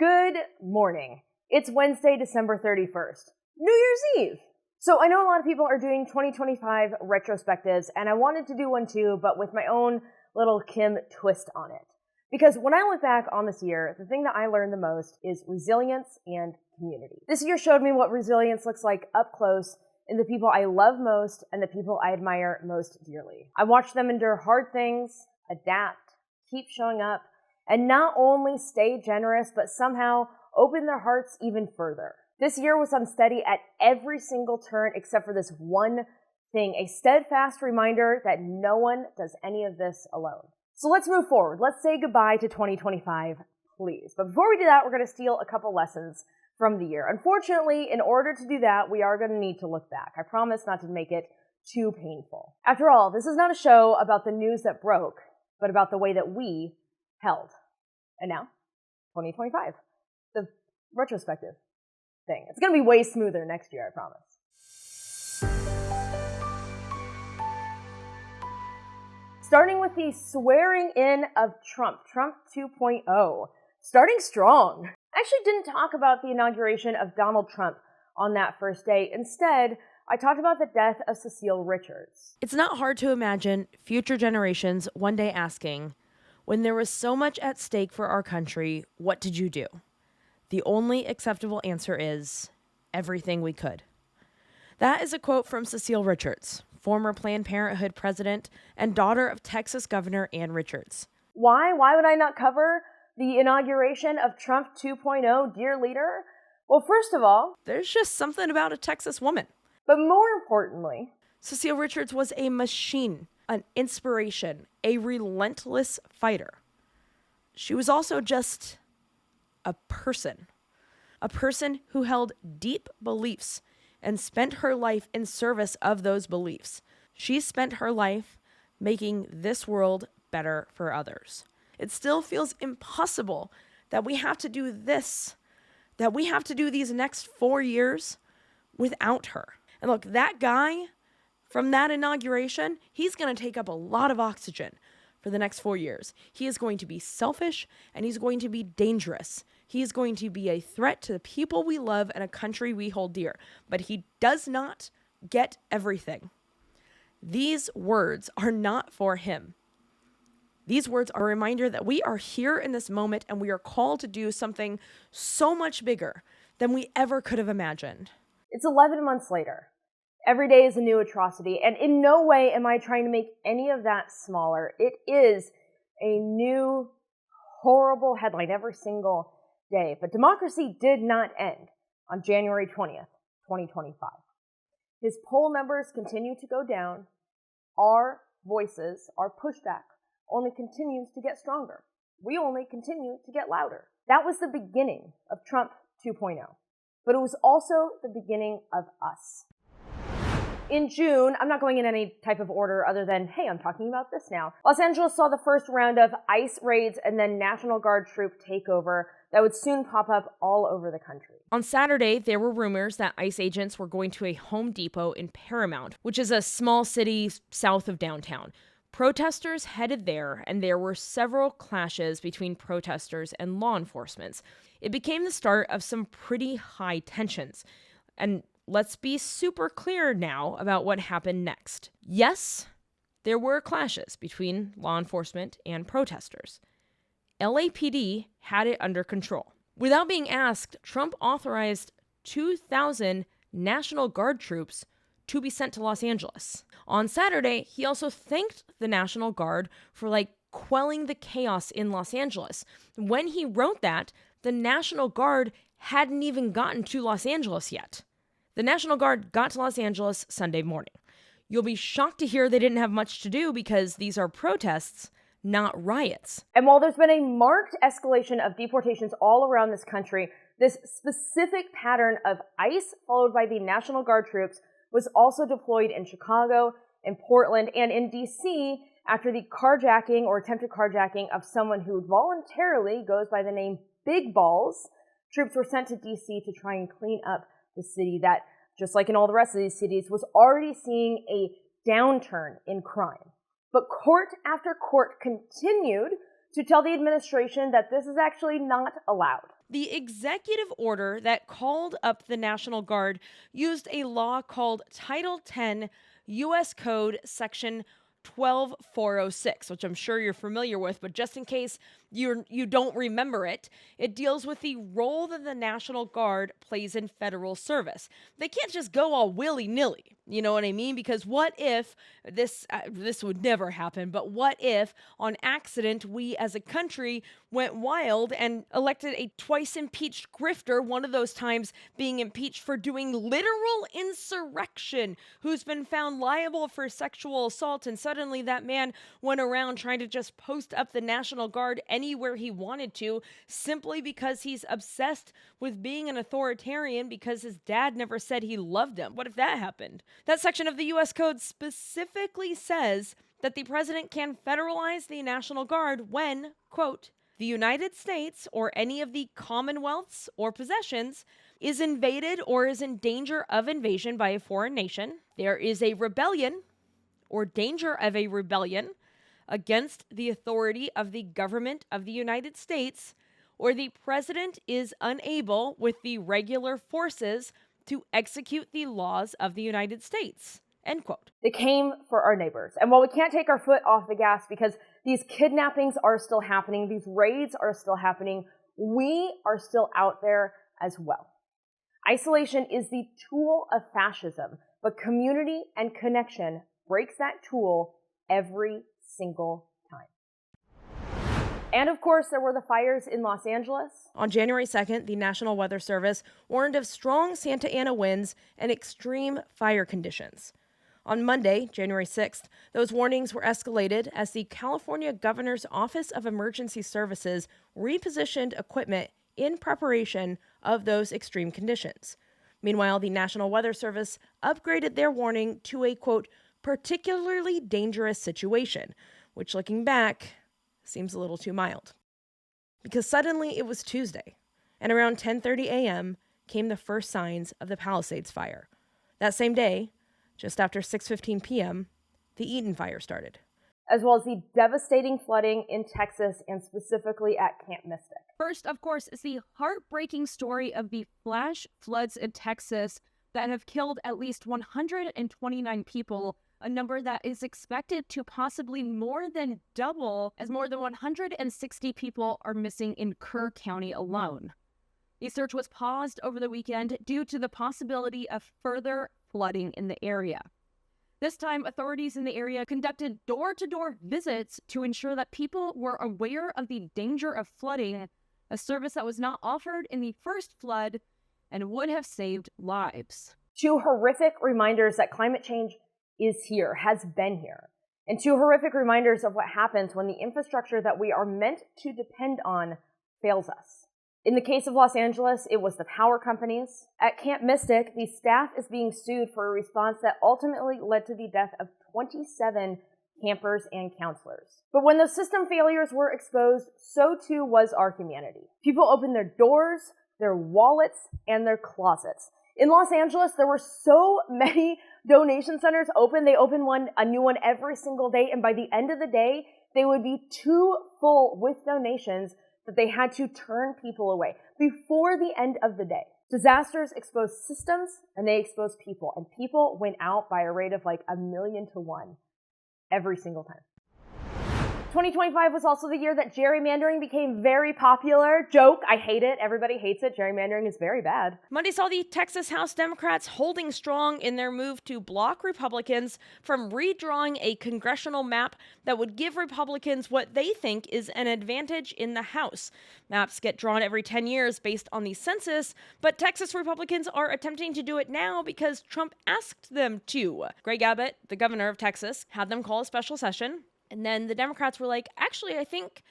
Good morning. It's Wednesday, December 31st, New Year's Eve. So I know a lot of people are doing 2025 retrospectives, and I wanted to do one too, but with my own little Kim twist on it. Because when I look back on this year, the thing that I learned the most is resilience and community. This year showed me what resilience looks like up close in the people I love most and the people I admire most dearly. I watched them endure hard things, adapt, keep showing up, and not only stay generous, but somehow open their hearts even further. This year was unsteady at every single turn except for this one thing, a steadfast reminder that no one does any of this alone. So let's move forward. Let's say goodbye to 2025, please. But before we do that, we're going to steal a couple lessons from the year. Unfortunately, in order to do that, we are going to need to look back. I promise not to make it too painful. After all, this is not a show about the news that broke, but about the way that we held. And now, 2025, the retrospective thing. It's going to be way smoother next year, I promise. Starting with the swearing in of Trump 2.0. Starting strong. I actually didn't talk about the inauguration of Donald Trump on that first day. Instead, I talked about the death of Cecile Richards. It's not hard to imagine future generations one day asking, when there was so much at stake for our country, what did you do? The only acceptable answer is, everything we could. That is a quote from Cecile Richards, former Planned Parenthood president and daughter of Texas Governor Ann Richards. Why? Why would I not cover the inauguration of Trump 2.0, dear leader? Well, first of all, there's just something about a Texas woman. But more importantly, Cecile Richards was a machine, an inspiration, a relentless fighter. She was also just a person who held deep beliefs and spent her life in service of those beliefs. She spent her life making this world better for others. It still feels impossible that we have to do this, that we have to do these next 4 years without her. And look, that guy from that inauguration, he's going to take up a lot of oxygen for the next 4 years. He is going to be selfish and he's going to be dangerous. He is going to be a threat to the people we love and a country we hold dear. But he does not get everything. These words are not for him. These words are a reminder that we are here in this moment and we are called to do something so much bigger than we ever could have imagined. It's 11 months later. Every day is a new atrocity, and in no way am I trying to make any of that smaller. It is a new, horrible headline every single day. But democracy did not end on January 20th, 2025. His poll numbers continue to go down. Our voices, our pushback, only continues to get stronger. We only continue to get louder. That was the beginning of Trump 2.0. But it was also the beginning of us. In June, I'm not going in any type of order other than, hey, I'm talking about this now. Los Angeles saw the first round of ICE raids and then National Guard troop takeover that would soon pop up all over the country. On Saturday, there were rumors that ICE agents were going to a Home Depot in Paramount, which is a small city south of downtown. Protesters headed there, and there were several clashes between protesters and law enforcement. It became the start of some pretty high tensions. And let's be super clear now about what happened next. Yes, there were clashes between law enforcement and protesters. LAPD had it under control. Without being asked, Trump authorized 2,000 National Guard troops to be sent to Los Angeles. On Saturday, he also thanked the National Guard for quelling the chaos in Los Angeles. When he wrote that, the National Guard hadn't even gotten to Los Angeles yet. The National Guard got to Los Angeles Sunday morning. You'll be shocked to hear they didn't have much to do because these are protests, not riots. And while there's been a marked escalation of deportations all around this country, this specific pattern of ICE followed by the National Guard troops was also deployed in Chicago, in Portland, and in D.C. after the carjacking or attempted carjacking of someone who voluntarily goes by the name Big Balls. Troops were sent to D.C. to try and clean up the city that, just like in all the rest of these cities, was already seeing a downturn in crime. But court after court continued to tell the administration that this is actually not allowed. The executive order that called up the National Guard used a law called Title 10 U.S. Code Section 12406, which I'm sure you're familiar with, but just in case you don't remember it, it deals with the role that the National Guard plays in federal service. They can't just go all willy-nilly, you know what I mean? Because what if this would never happen, but what if on accident we as a country went wild and elected a twice impeached grifter, one of those times being impeached for doing literal insurrection, who's been found liable for sexual assault, and suddenly that man went around trying to just post up the National Guard anywhere he wanted to, simply because he's obsessed with being an authoritarian because his dad never said he loved him. What if that happened? That section of the U.S. Code specifically says that the president can federalize the National Guard when, quote, the United States or any of the commonwealths or possessions is invaded or is in danger of invasion by a foreign nation, there is a rebellion or danger of a rebellion against the authority of the government of the United States, or the president is unable with the regular forces to execute the laws of the United States. End quote. They came for our neighbors. And while we can't take our foot off the gas because these kidnappings are still happening, these raids are still happening, we are still out there as well. Isolation is the tool of fascism, but community and connection breaks that tool every single time. And of course, there were the fires in Los Angeles. On January 2nd, the National Weather Service warned of strong Santa Ana winds and extreme fire conditions. On Monday, January 6th, those warnings were escalated as the California Governor's Office of Emergency Services repositioned equipment in preparation of those extreme conditions. Meanwhile, the National Weather Service upgraded their warning to a, quote, particularly dangerous situation, which looking back seems a little too mild. Because suddenly it was Tuesday, and around 10:30 a.m. came the first signs of the Palisades fire. That same day, just after 6:15 p.m., the Eaton fire started. As well as the devastating flooding in Texas and specifically at Camp Mystic. First, of course, is the heartbreaking story of the flash floods in Texas that have killed at least 129 people, a number that is expected to possibly more than double as more than 160 people are missing in Kerr County alone. The search was paused over the weekend due to the possibility of further flooding in the area. This time, authorities in the area conducted door-to-door visits to ensure that people were aware of the danger of flooding, a service that was not offered in the first flood and would have saved lives. Two horrific reminders that climate change is here, has been here. And two horrific reminders of what happens when the infrastructure that we are meant to depend on fails us. In the case of Los Angeles, it was the power companies. At Camp Mystic, the staff is being sued for a response that ultimately led to the death of 27 campers and counselors. But when those system failures were exposed, so too was our humanity. People opened their doors, their wallets, and their closets. In Los Angeles, there were so many donation centers open. They opened a new one every single day, and by the end of the day, they would be too full with donations that they had to turn people away before the end of the day. Disasters expose systems and they expose people, and people went out by a rate of like 1,000,000 to 1 every single time. 2025 was also the year that gerrymandering became very popular. Joke, I hate it. Everybody hates it. Gerrymandering is very bad. Monday saw the Texas House Democrats holding strong in their move to block Republicans from redrawing a congressional map that would give Republicans what they think is an advantage in the House. Maps get drawn every 10 years based on the census, but Texas Republicans are attempting to do it now because Trump asked them to. Greg Abbott, the governor of Texas, had them call a special session. And then the Democrats were like, actually, I think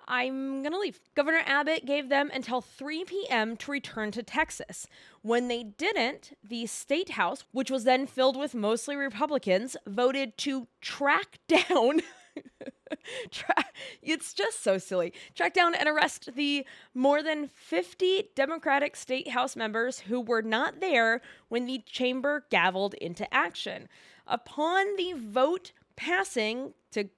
I'm going to leave. Governor Abbott gave them until 3 p.m. to return to Texas. When they didn't, the state house, which was then filled with mostly Republicans, voted to track down it's just so silly. Track down and arrest the more than 50 Democratic state house members who were not there when the chamber gavelled into action. Upon the vote passing to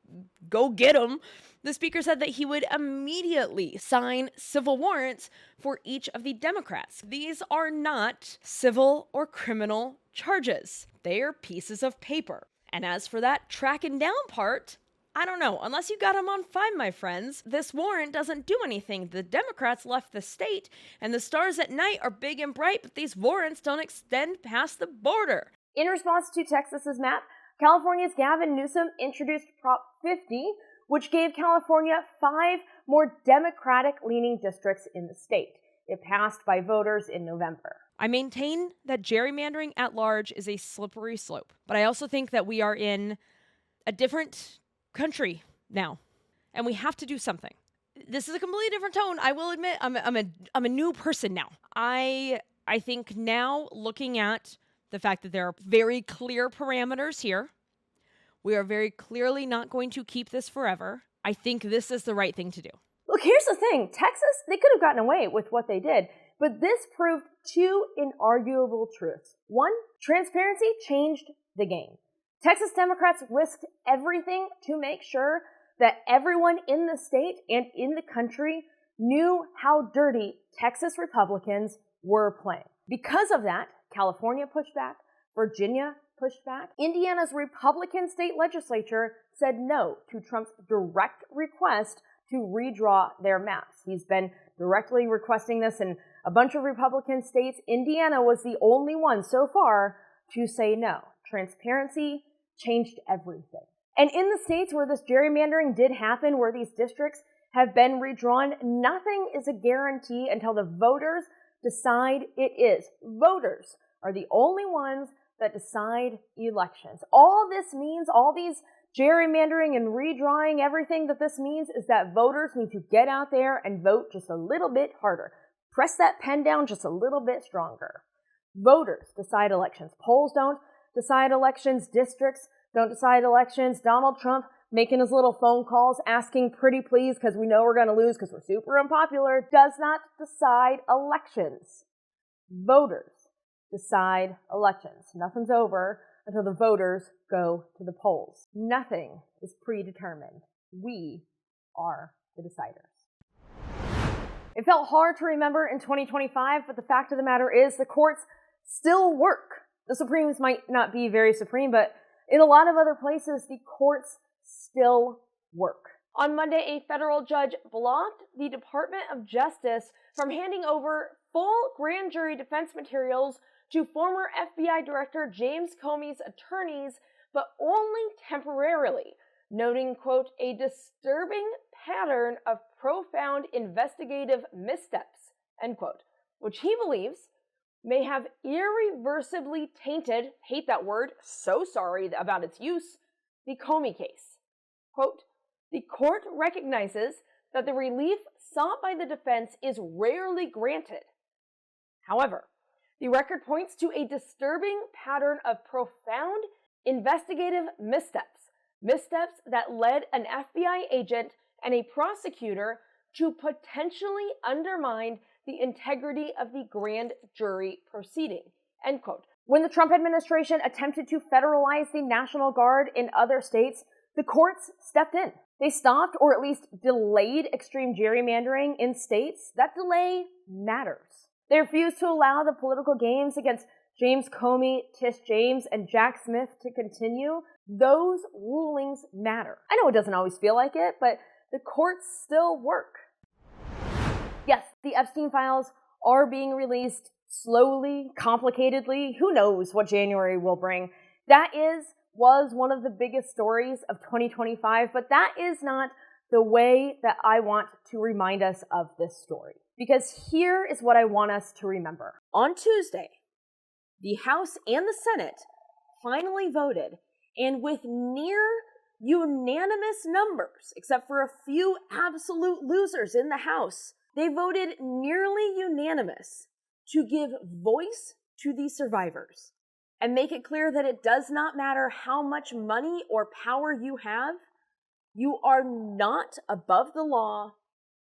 go get them, the speaker said that he would immediately sign civil warrants for each of the Democrats. These are not civil or criminal charges. They are pieces of paper. And as for that tracking down part, I don't know. Unless you got them on fine, my friends, this warrant doesn't do anything. The Democrats left the state, and the stars at night are big and bright, but these warrants don't extend past the border. In response to Texas's map, California's Gavin Newsom introduced Prop 50, which gave California 5 more Democratic-leaning districts in the state. It passed by voters in November. I maintain that gerrymandering at large is a slippery slope, but I also think that we are in a different country now, and we have to do something. This is a completely different tone. I will admit, I'm a new person now. I think now, looking at the fact that there are very clear parameters here, we are very clearly not going to keep this forever. I think this is the right thing to do. Look, here's the thing. Texas, they could have gotten away with what they did, but this proved 2 inarguable truths. 1, transparency changed the game. Texas Democrats risked everything to make sure that everyone in the state and in the country knew how dirty Texas Republicans were playing. Because of that, California pushed back, Virginia pushed back. Indiana's Republican state legislature said no to Trump's direct request to redraw their maps. He's been directly requesting this in a bunch of Republican states. Indiana was the only one so far to say no. Transparency changed everything. And in the states where this gerrymandering did happen, where these districts have been redrawn, nothing is a guarantee until the voters decide it is. Voters are the only ones that decide elections. All this means, all these gerrymandering and redrawing, everything that this means is that voters need to get out there and vote just a little bit harder. Press that pen down just a little bit stronger. Voters decide elections. Polls don't decide elections. Districts don't decide elections. Donald Trump making his little phone calls, asking pretty please because we know we're going to lose because we're super unpopular, does not decide elections. Voters decide elections. Nothing's over until the voters go to the polls. Nothing is predetermined. We are the deciders. It felt hard to remember in 2025, but the fact of the matter is the courts still work. The Supremes might not be very supreme, but in a lot of other places, the courts still work. On Monday, a federal judge blocked the Department of Justice from handing over full grand jury defense materials to former FBI Director James Comey's attorneys, but only temporarily, noting, quote, a disturbing pattern of profound investigative missteps, end quote, which he believes may have irreversibly tainted, hate that word, so sorry about its use, the Comey case. Quote, the court recognizes that the relief sought by the defense is rarely granted. However, the record points to a disturbing pattern of profound investigative missteps that led an FBI agent and a prosecutor to potentially undermine the integrity of the grand jury proceeding, end quote. When the Trump administration attempted to federalize the National Guard in other states, the courts stepped in. They stopped or at least delayed extreme gerrymandering in states. That delay matters. They refused to allow the political games against James Comey, Tish James, and Jack Smith to continue. Those rulings matter. I know it doesn't always feel like it, but the courts still work. Yes, the Epstein files are being released slowly, complicatedly. Who knows what January will bring. That was one of the biggest stories of 2025, but that is not the way that I want to remind us of this story. Because here is what I want us to remember. On Tuesday, the House and the Senate finally voted, and with near unanimous numbers, except for a few absolute losers in the House, they voted nearly unanimous to give voice to the survivors and make it clear that it does not matter how much money or power you have, you are not above the law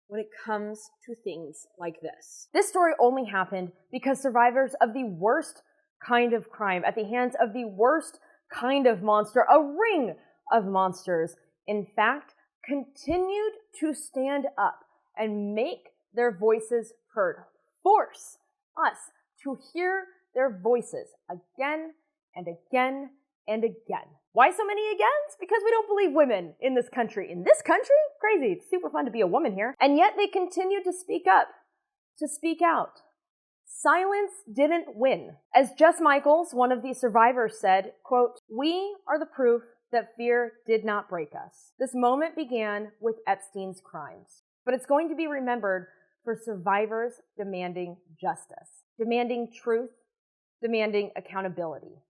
when it comes to things like this. This story only happened because survivors of the worst kind of crime at the hands of the worst kind of monster, a ring of monsters, in fact, continued to stand up and make their voices heard. Force us to hear their voices again and again and again. Why so many agains? Because we don't believe women in this country. In this country? Crazy. It's super fun to be a woman here. And yet they continue to speak up, to speak out. Silence didn't win. As Jess Michaels, one of the survivors, said, quote, "We are the proof that fear did not break us. This moment began with Epstein's crimes. But it's going to be remembered for survivors demanding justice, demanding truth, demanding accountability.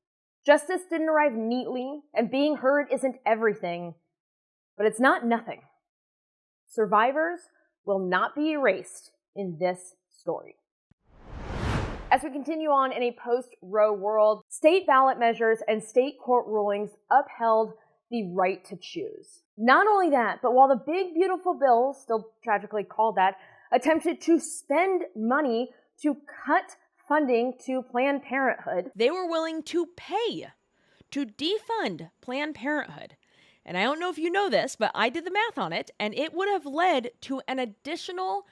Justice didn't arrive neatly, and being heard isn't everything, but it's not nothing. Survivors will not be erased in this story." As we continue on in a post-Roe world, state ballot measures and state court rulings upheld the right to choose. Not only that, but while the big beautiful bill, still tragically called that, attempted to spend money to cut funding to Planned Parenthood, they were willing to pay to defund Planned Parenthood. And I don't know if you know this, but I did the math on it, and it would have led to an additional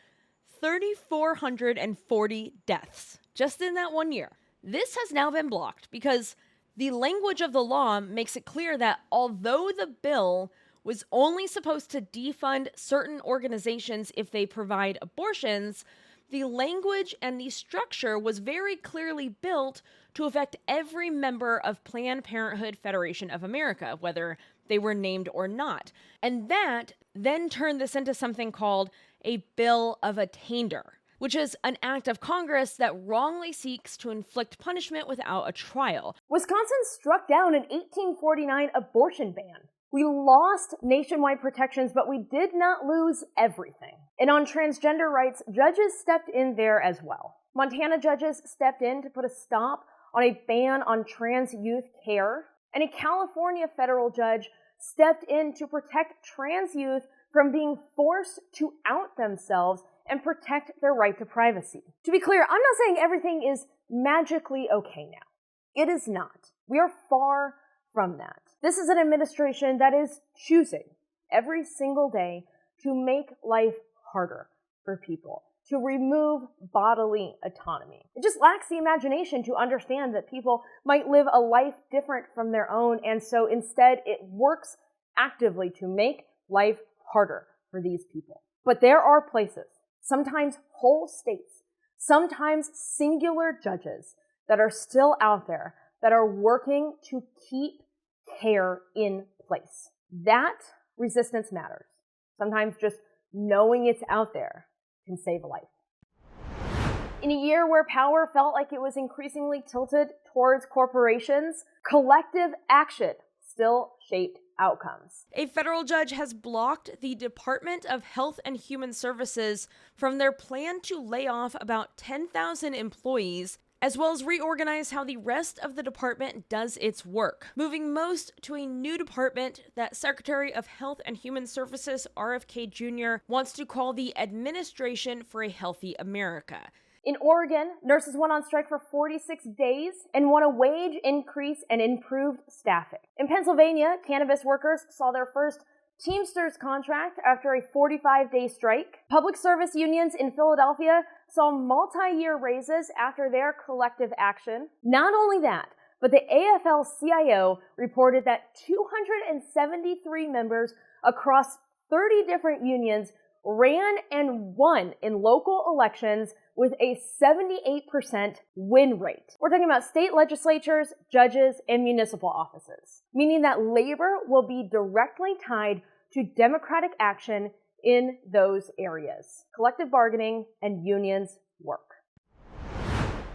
3,440 deaths just in that 1 year. This has now been blocked because the language of the law makes it clear that although the bill was only supposed to defund certain organizations if they provide abortions, the language and the structure was very clearly built to affect every member of Planned Parenthood Federation of America, whether they were named or not. And that then turned this into something called a Bill of Attainder, which is an act of Congress that wrongly seeks to inflict punishment without a trial. Wisconsin struck down an 1849 abortion ban. We lost nationwide protections, but we did not lose everything. And on transgender rights, judges stepped in there as well. Montana judges stepped in to put a stop on a ban on trans youth care, and a California federal judge stepped in to protect trans youth from being forced to out themselves and protect their right to privacy. To be clear, I'm not saying everything is magically okay now. It is not. We are far from that. This is an administration that is choosing every single day to make life harder for people, to remove bodily autonomy. It just lacks the imagination to understand that people might live a life different from their own, and so instead it works actively to make life harder for these people. But there are places, sometimes whole states, sometimes singular judges that are still out there that are working to keep care in place. That resistance matters. Sometimes just knowing it's out there can save a life. In a year where power felt like it was increasingly tilted towards corporations, collective action still shaped outcomes. A federal judge has blocked the Department of Health and Human Services from their plan to lay off about 10,000 employees, as well as reorganize how the rest of the department does its work, moving most to a new department that Secretary of Health and Human Services RFK Jr. wants to call the Administration for a Healthy America. In Oregon, nurses went on strike for 46 days and won a wage increase and improved staffing. In Pennsylvania, cannabis workers saw their first Teamsters contract after a 45-day strike. Public service unions in Philadelphia saw multi-year raises after their collective action. Not only that, but the AFL-CIO reported that 273 members across 30 different unions ran and won in local elections with a 78% win rate. We're talking about state legislatures, judges, and municipal offices, meaning that labor will be directly tied to democratic action in those areas. Collective bargaining and unions work.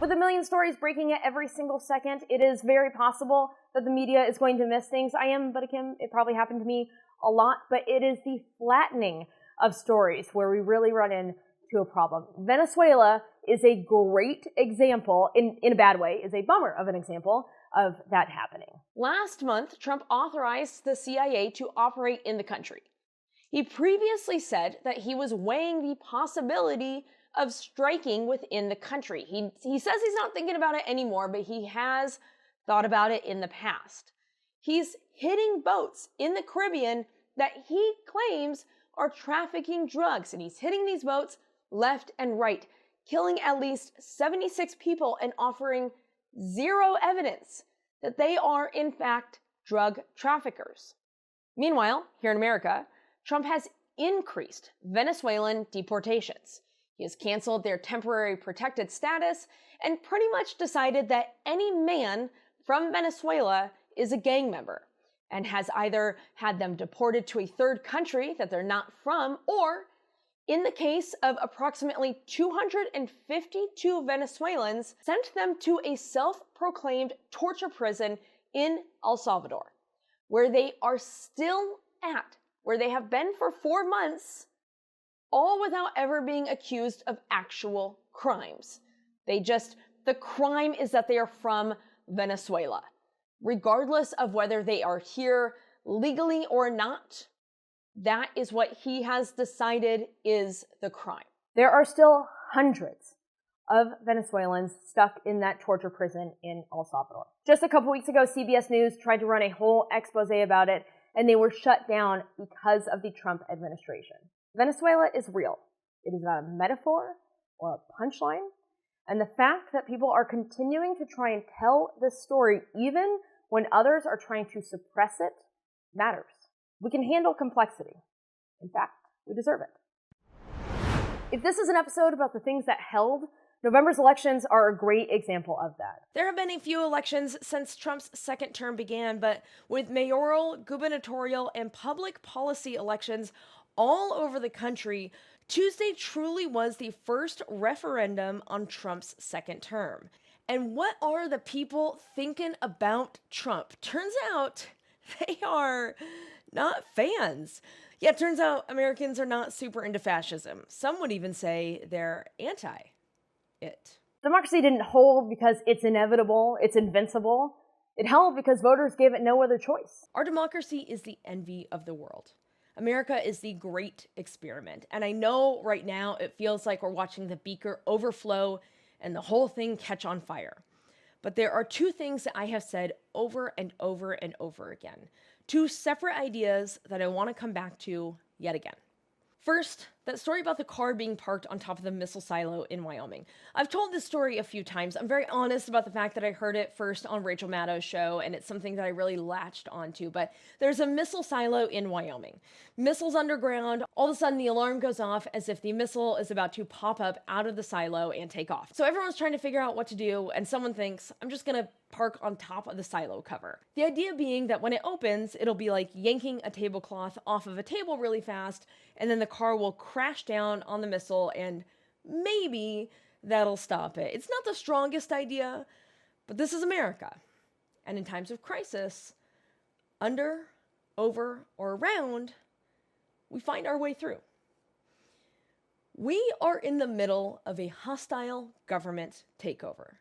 With a million stories breaking at every single second, it is very possible that the media is going to miss things. I am but a Kim. It probably happened to me a lot, but it is the flattening of stories where we really run into a problem. Venezuela is a great example, in a bad way, is a bummer of an example of that happening. Last month, Trump authorized the CIA to operate in the country. He previously said that he was weighing the possibility of striking within the country. He says he's not thinking about it anymore, but he has thought about it in the past. He's hitting boats in the Caribbean that he claims are trafficking drugs. And he's hitting these boats left and right, killing at least 76 people and offering zero evidence that they are, in fact, drug traffickers. Meanwhile, here in America, Trump has increased Venezuelan deportations. He has canceled their temporary protected status and pretty much decided that any man from Venezuela is a gang member and has either had them deported to a third country that they're not from, or in the case of approximately 252 Venezuelans, sent them to a self-proclaimed torture prison in El Salvador, where they are still at, where they have been for 4 months, all without ever being accused of actual crimes. The crime is that they are from Venezuela. Regardless of whether they are here legally or not, that is what he has decided is the crime. There are still hundreds of Venezuelans stuck in that torture prison in El Salvador. Just a couple weeks ago, CBS News tried to run a whole expose about it, and they were shut down because of the Trump administration. Venezuela is real. It is not a metaphor or a punchline. And the fact that people are continuing to try and tell this story, even when others are trying to suppress it, matters. We can handle complexity. In fact, we deserve it. If this is an episode about the things that held, November's elections are a great example of that. There have been a few elections since Trump's second term began, but with mayoral, gubernatorial, and public policy elections all over the country, Tuesday truly was the first referendum on Trump's second term. And what are the people thinking about Trump? Turns out they are not fans. Yeah, it turns out Americans are not super into fascism. Some would even say they're anti-it. Democracy didn't hold because it's inevitable, it's invincible. It held because voters gave it no other choice. Our democracy is the envy of the world. America is the great experiment. And I know right now it feels like we're watching the beaker overflow and the whole thing catch on fire. But there are two things that I have said over and over and over again. Two separate ideas that I want to come back to yet again. First, that story about the car being parked on top of the missile silo in Wyoming. I've told this story a few times. I'm very honest about the fact that I heard it first on Rachel Maddow's show, and it's something that I really latched onto. But there's a missile silo in Wyoming. Missiles underground. All of a sudden, the alarm goes off as if the missile is about to pop up out of the silo and take off. So everyone's trying to figure out what to do, and someone thinks, I'm just going to park on top of the silo cover. The idea being that when it opens, it'll be like yanking a tablecloth off of a table really fast, and then the car will crash down on the missile, and maybe that'll stop it. It's not the strongest idea, but this is America. And in times of crisis, under, over, or around, we find our way through. We are in the middle of a hostile government takeover.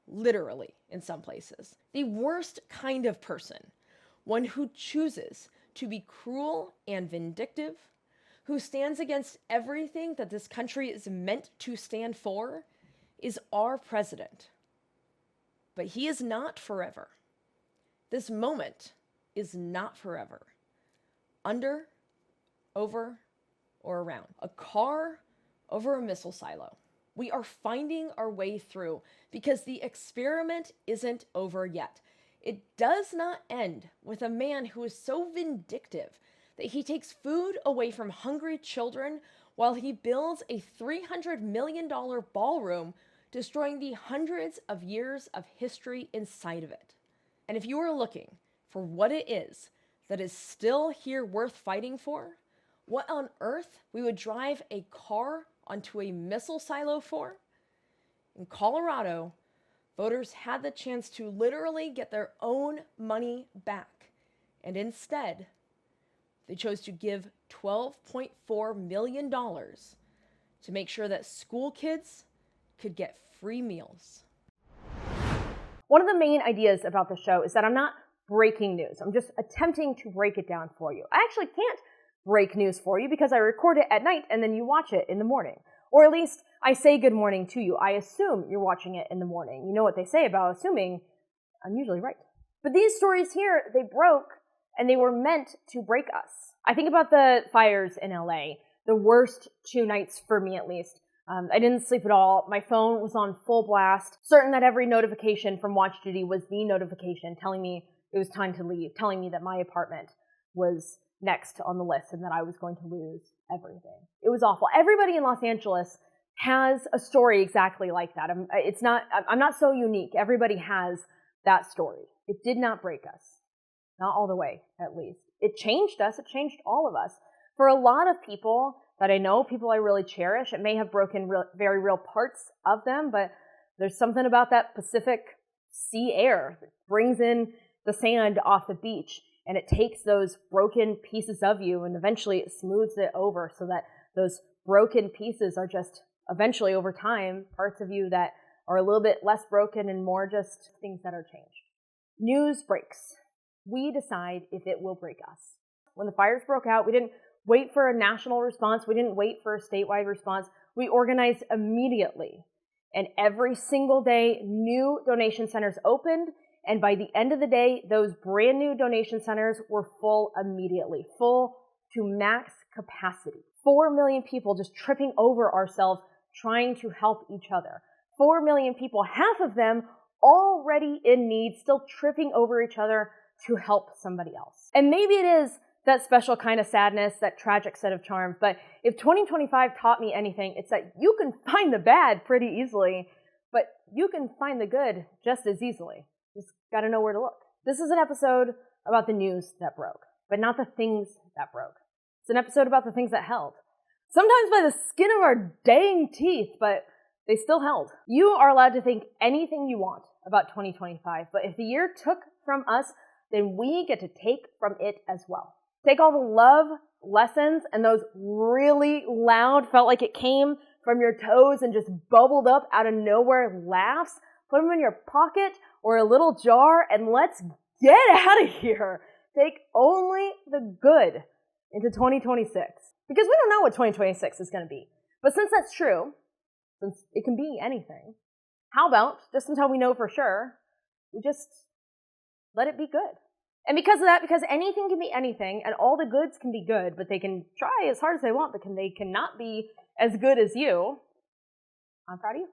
Literally, in some places. The worst kind of person, one who chooses to be cruel and vindictive, who stands against everything that this country is meant to stand for, is our president. But he is not forever. This moment is not forever. Under, over, or around. A car over a missile silo. We are finding our way through because the experiment isn't over yet. It does not end with a man who is so vindictive that he takes food away from hungry children while he builds a $300 million ballroom, destroying the hundreds of years of history inside of it. And if you are looking for what it is that is still here worth fighting for, what on earth we would drive a car onto a missile silo for? In Colorado, voters had the chance to literally get their own money back. And instead, they chose to give $12.4 million to make sure that school kids could get free meals. One of the main ideas about the show is that I'm not breaking news. I'm just attempting to break it down for you. I actually can't break news for you because I record it at night and then you watch it in the morning. Or at least I say good morning to you. I assume you're watching it in the morning. You know what they say about assuming? I'm usually right. But these stories here, they broke, and they were meant to break us. I think about the fires in LA, the worst 2 nights for me at least. I didn't sleep at all. My phone was on full blast, certain that every notification from watch duty was the notification telling me it was time to leave, telling me that my apartment was next on the list and that I was going to lose everything. It was awful. Everybody in Los Angeles has a story exactly like that. I'm not so unique. Everybody has that story. It did not break us. Not all the way, at least. It changed us. It changed all of us. For a lot of people that I know, people I really cherish, it may have broken very real parts of them, but there's something about that Pacific sea air that brings in the sand off the beach, and it takes those broken pieces of you, and eventually it smooths it over so that those broken pieces are just, eventually over time, parts of you that are a little bit less broken and more just things that are changed. News breaks. We decide if it will break us. When the fires broke out, we didn't wait for a national response. We didn't wait for a statewide response. We organized immediately. And every single day, new donation centers opened. And by the end of the day, those brand new donation centers were full immediately, full to max capacity. 4 million people just tripping over ourselves, trying to help each other. 4 million people, half of them already in need, still tripping over each other to help somebody else. And maybe it is that special kind of sadness, that tragic set of charms, but if 2025 taught me anything, it's that you can find the bad pretty easily, but you can find the good just as easily. Just gotta know where to look. This is an episode about the news that broke, but not the things that broke. It's an episode about the things that held. Sometimes by the skin of our dang teeth, but they still held. You are allowed to think anything you want about 2025, but if the year took from us, then we get to take from it as well. Take all the love lessons and those really loud, felt like it came from your toes and just bubbled up out of nowhere laughs, put them in your pocket or a little jar, and let's get out of here. Take only the good into 2026. Because we don't know what 2026 is going to be. But since that's true, since it can be anything, how about, just until we know for sure, we just let it be good. And because of that, because anything can be anything, and all the goods can be good, but they can try as hard as they want, but they cannot be as good as you, I'm proud of you.